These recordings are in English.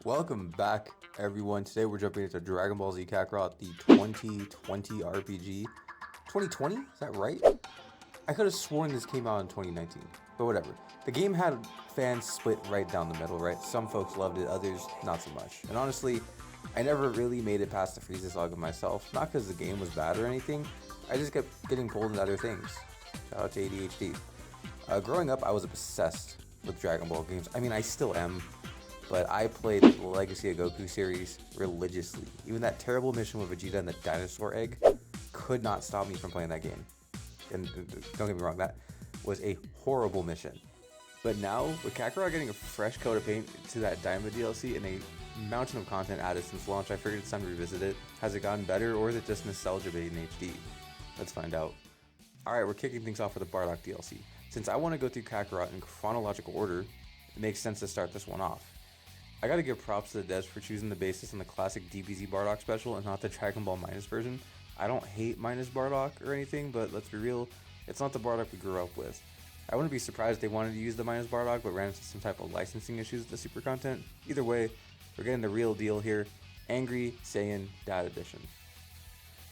Welcome back, everyone. Today we're jumping into Dragon Ball Z Kakarot, the 2020 RPG. 2020? Is that right? I could have sworn this came out in 2019, but whatever. The game had fans split right down the middle, right? Some folks loved it, others not so much. And honestly, I never really made it past the Frieza Saga myself. Not because the game was bad or anything, I just kept getting pulled into other things. Shout out to ADHD. Growing up, I was obsessed with Dragon Ball games. I mean, I still am. But I played the Legacy of Goku series religiously. Even that terrible mission with Vegeta and the dinosaur egg could not stop me from playing that game. And don't get me wrong, that was a horrible mission. But now, with Kakarot getting a fresh coat of paint to that Daima DLC and a mountain of content added since launch, I figured it's time to revisit it. Has it gotten better, or is it just nostalgia bait in HD? Let's find out. Alright, we're kicking things off with the Bardock DLC. Since I want to go through Kakarot in chronological order, it makes sense to start this one off. I gotta give props to the devs for choosing the basis on the classic DBZ Bardock special and not the Dragon Ball Minus version. I don't hate Minus Bardock or anything, but let's be real, it's not the Bardock we grew up with. I wouldn't be surprised if they wanted to use the Minus Bardock but ran into some type of licensing issues with the super content. Either way, we're getting the real deal here. Angry Saiyan Dad Edition.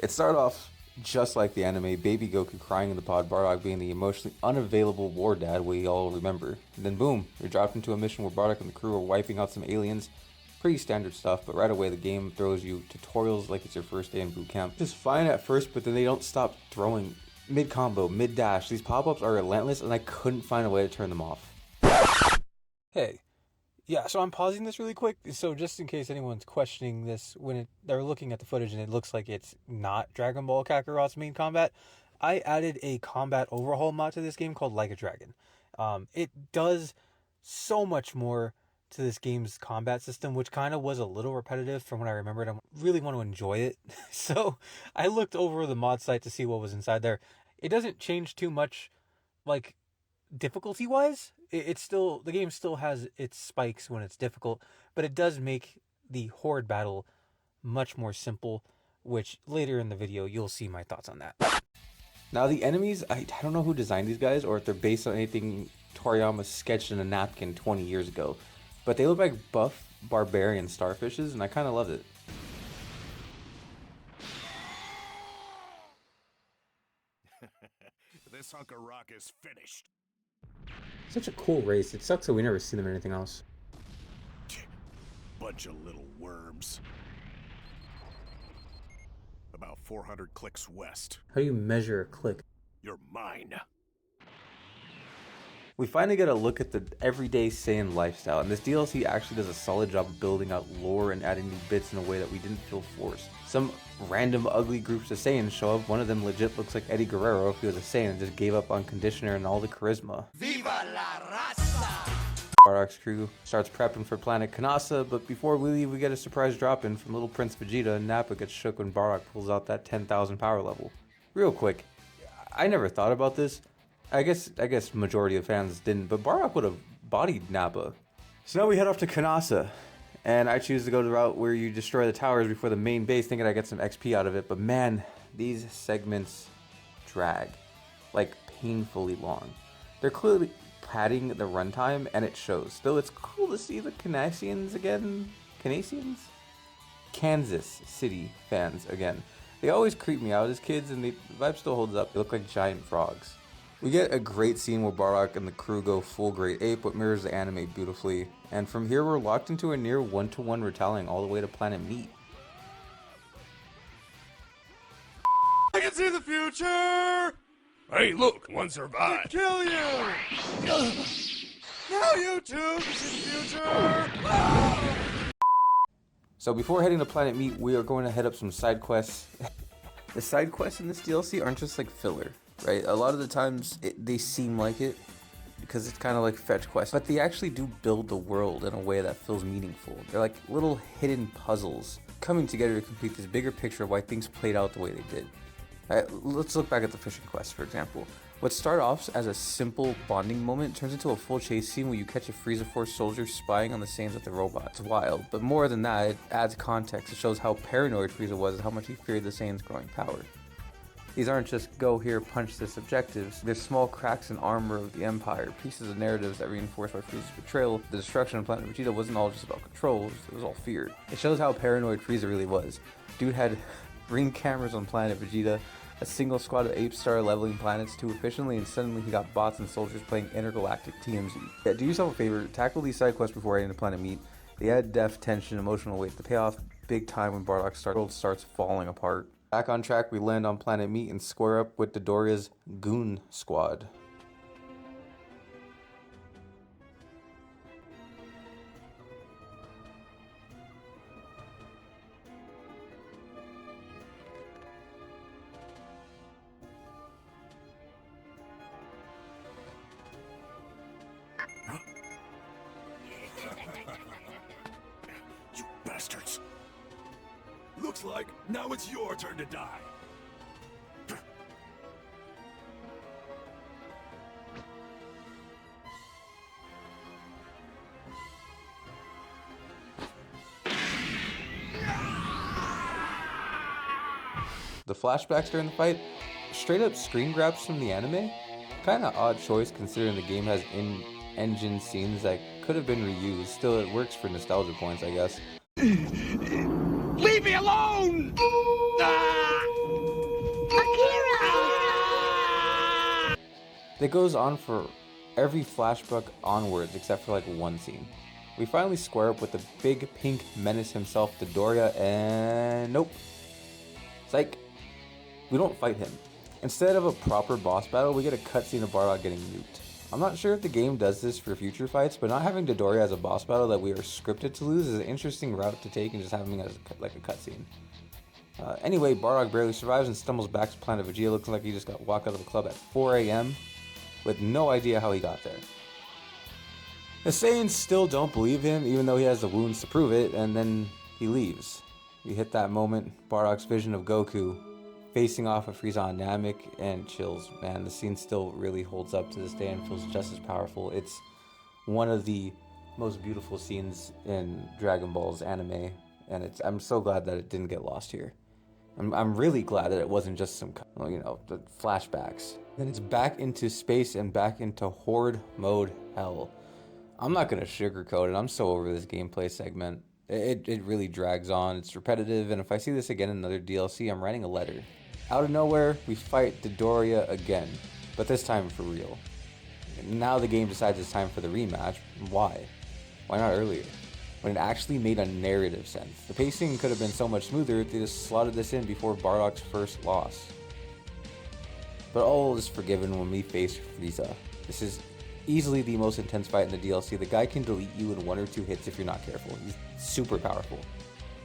It started off just like the anime, baby Goku crying in the pod, Bardock being the emotionally unavailable war dad we all remember. And then boom, you're dropped into a mission where Bardock and the crew are wiping out some aliens. Pretty standard stuff, but right away the game throws you tutorials like it's your first day in boot camp. Just fine at first, but then they don't stop throwing mid-combo, mid-dash. These pop-ups are relentless and I couldn't find a way to turn them off. Hey. Yeah, so I'm pausing this really quick, so just in case anyone's questioning this when they're looking at the footage and it looks like it's not Dragon Ball Kakarot's main combat, I added a combat overhaul mod to this game called Like a Dragon. It does so much more to this game's combat system, which kind of was a little repetitive from what I remembered. I really want to enjoy it, so I looked over the mod site to see what was inside there. It doesn't change too much, like, difficulty wise. It's still, the game still has its spikes when it's difficult, but it does make the horde battle much more simple, which later in the video you'll see my thoughts on that. Now the enemies, I don't know who designed these guys or if they're based on anything Toriyama sketched in a napkin 20 years ago, but they look like buff barbarian starfishes and I kind of love it. This hunk of rock is finished. Such a cool race. It sucks that we never see them in anything else. Bunch of little worms. About 400 clicks west. How do you measure a click? You're mine. We finally get a look at the everyday Saiyan lifestyle, and this DLC actually does a solid job of building out lore and adding new bits in a way that we didn't feel forced. Some random ugly groups of Saiyans show up. One of them legit looks like Eddie Guerrero if he was a Saiyan and just gave up on conditioner and all the charisma. Viva la raza! Bardock's crew starts prepping for planet Kasa, but before we leave we get a surprise drop-in from little Prince Vegeta, and Nappa gets shook when Bardock pulls out that 10,000 power level. Real quick, I never thought about this. I guess majority of fans didn't, but Bardock would have bodied Nappa. So now we head off to Kasa, and I choose to go the route where you destroy the towers before the main base, thinking I get some XP out of it, but man, these segments drag, like painfully long. They're clearly padding the runtime, and it shows. Still, it's cool to see the Kanasians again. Kansas City fans again. They always creep me out as kids, and the vibe still holds up. They look like giant frogs. We get a great scene where Bardock and the crew go full great ape, what mirrors the anime beautifully. And from here we're locked into a near one-to-one retelling all the way to Planet Meat. I can see the future! Hey, look, one survived. Kill you! Now you too can see the future! So before heading to Planet Meat, we are going to head up some side quests. The side quests in this DLC aren't just like filler. Right, a lot of the times they seem like it because it's kind of like fetch quests, but they actually do build the world in a way that feels meaningful. They're like little hidden puzzles coming together to complete this bigger picture of why things played out the way they did. Let's look back at the fishing quest, for example. What started off as a simple bonding moment turns into a full chase scene where you catch a Frieza Force soldier spying on the Saiyans with the robot. It's wild, but more than that, it adds context. It shows how paranoid Frieza was and how much he feared the Saiyans' growing power. These aren't just go here, punch this objectives. They're small cracks in armor of the Empire, pieces of narratives that reinforce why Frieza's betrayal. The destruction of planet Vegeta wasn't all just about control, it was all fear. It shows how paranoid Frieza really was. Dude had ring cameras on planet Vegeta, a single squad of apes started leveling planets too efficiently, and suddenly he got bots and soldiers playing intergalactic TMZ. Yeah, do yourself a favor, tackle these side quests before heading to Planet Meat. They add depth, tension, emotional weight. The payoff big time when Bardock's world starts falling apart. Back on track, we land on Planet Meat and square up with Dodoria's Goon Squad. You bastards! Looks like now it's your turn to die. The flashbacks during the fight, straight up screen grabs from the anime. Kinda odd choice considering the game has in-engine scenes that could have been reused. Still, it works for nostalgia points, I guess. Leave me alone! Akira! It goes on for every flashback onwards except for like one scene. We finally square up with the big pink menace himself, Dodoria, and nope. Psych. We don't fight him. Instead of a proper boss battle, we get a cutscene of Bardock getting nuked. I'm not sure if the game does this for future fights, but not having Dodoria as a boss battle that we are scripted to lose is an interesting route to take, and just having it as like a cutscene. Anyway, Bardock barely survives and stumbles back to Planet Vegeta, looking like he just got walked out of the club at 4 a.m. with no idea how he got there. The Saiyans still don't believe him, even though he has the wounds to prove it, and then he leaves. We hit that moment, Bardock's vision of Goku facing off of Frieza on Namek, and chills, man. The scene still really holds up to this day and feels just as powerful. It's one of the most beautiful scenes in Dragon Ball's anime, and I'm so glad that it didn't get lost here. I'm really glad that it wasn't just some, the flashbacks. Then it's back into space and back into Horde mode hell. I'm not gonna sugarcoat it, I'm so over this gameplay segment. It really drags on, it's repetitive, and if I see this again in another DLC, I'm writing a letter. Out of nowhere, we fight Dodoria again, but this time for real. Now the game decides it's time for the rematch. Why? Why not earlier? When it actually made a narrative sense. The pacing could have been so much smoother if they just slotted this in before Bardock's first loss. But all is forgiven when we face Frieza. This is easily the most intense fight in the DLC. The guy can delete you in 1 or 2 hits if you're not careful. He's super powerful.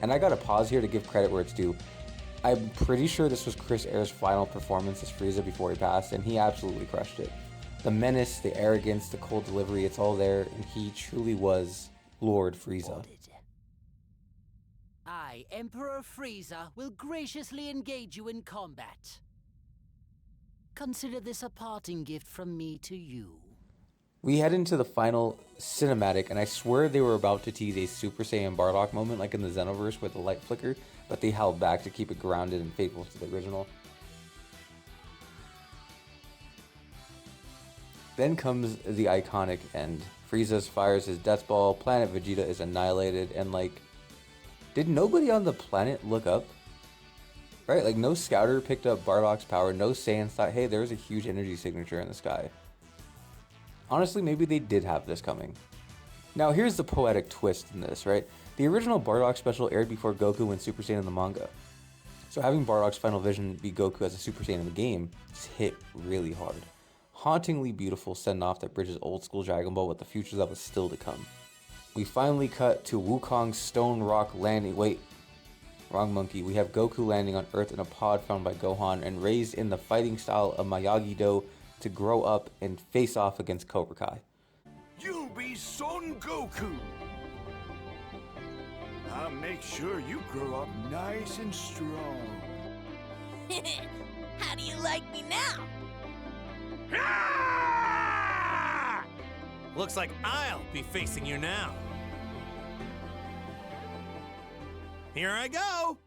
And I gotta pause here to give credit where it's due. I'm pretty sure this was Chris Ayre's final performance as Frieza before he passed, and he absolutely crushed it. The menace, the arrogance, the cold delivery, it's all there, and he truly was Lord Frieza. I, Emperor Frieza, will graciously engage you in combat. Consider this a parting gift from me to you. We head into the final cinematic, and I swear they were about to tease a Super Saiyan Bardock moment like in the Xenoverse with the light flicker, but they held back to keep it grounded and faithful to the original. Then comes the iconic end. Frieza fires his death ball, Planet Vegeta is annihilated, and did nobody on the planet look up? Right, no scouter picked up Bardock's power, no Saiyans thought, hey, there's a huge energy signature in the sky. Honestly, maybe they did have this coming. Now here's the poetic twist in this, right? The original Bardock special aired before Goku went Super Saiyan in the manga. So having Bardock's final vision be Goku as a Super Saiyan in the game just hit really hard. Hauntingly beautiful send-off that bridges old school Dragon Ball with the futures that was still to come. We finally cut to Wukong's Stone Rock landing. Wait, wrong monkey. We have Goku landing on Earth in a pod found by Gohan and raised in the fighting style of Miyagi-Do to grow up and face off against Cobra Kai. You'll be Son Goku. I'll make sure you grow up nice and strong. How do you like me now? Looks like I'll be facing you now. Here I go!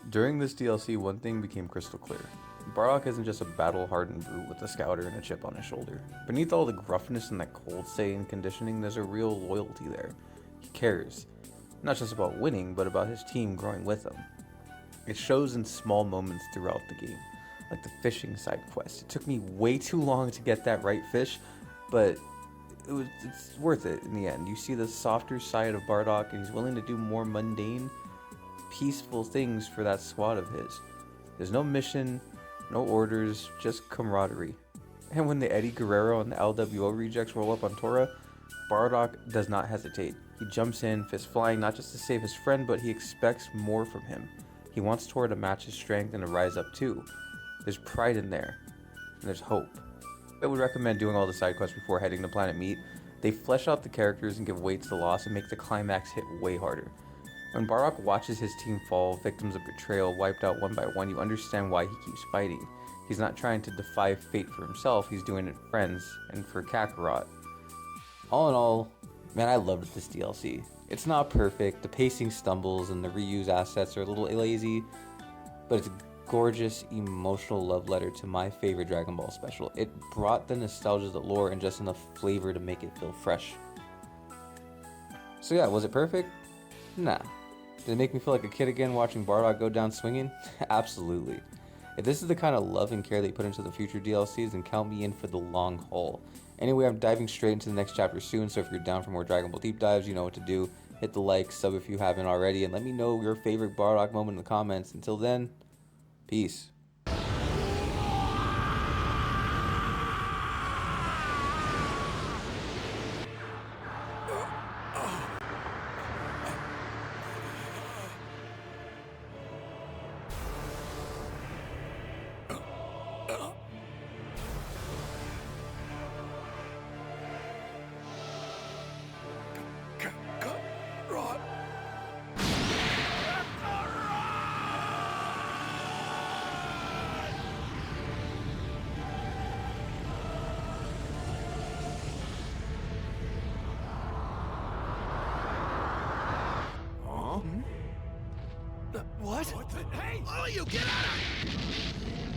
During this DLC, one thing became crystal clear. Bardock isn't just a battle-hardened brute with a scouter and a chip on his shoulder. Beneath all the gruffness and that cold Saiyan conditioning, there's a real loyalty there. He cares, not just about winning, but about his team growing with him. It shows in small moments throughout the game, like the fishing side quest. It took me way too long to get that right fish, but it's worth it in the end. You see the softer side of Bardock, and he's willing to do more mundane, peaceful things for that squad of his. There's no mission, no orders, just camaraderie. And when the Eddie Guerrero and the LWO rejects roll up on Tora, Bardock does not hesitate. He jumps in, fist flying, not just to save his friend, but he expects more from him. He wants Tora to match his strength and to rise up too. There's pride in there, and there's hope. I would recommend doing all the side quests before heading to Planet Meat. They flesh out the characters and give weight to the loss and make the climax hit way harder. When Bardock watches his team fall, victims of betrayal wiped out one by one, you understand why he keeps fighting. He's not trying to defy fate for himself, he's doing it for friends and for Kakarot. All in all, man, I loved this DLC. It's not perfect, the pacing stumbles and the reuse assets are a little lazy, but it's a gorgeous, emotional love letter to my favorite Dragon Ball special. It brought the nostalgia, the lore, and just enough flavor to make it feel fresh. So yeah, was it perfect? Nah. Did it make me feel like a kid again watching Bardock go down swinging? Absolutely. If this is the kind of love and care they put into the future DLCs, then count me in for the long haul. Anyway, I'm diving straight into the next chapter soon, so if you're down for more Dragon Ball deep dives, you know what to do. Hit the like, sub if you haven't already, and let me know your favorite Bardock moment in the comments. Until then, peace. What? Hey! All of you, get out of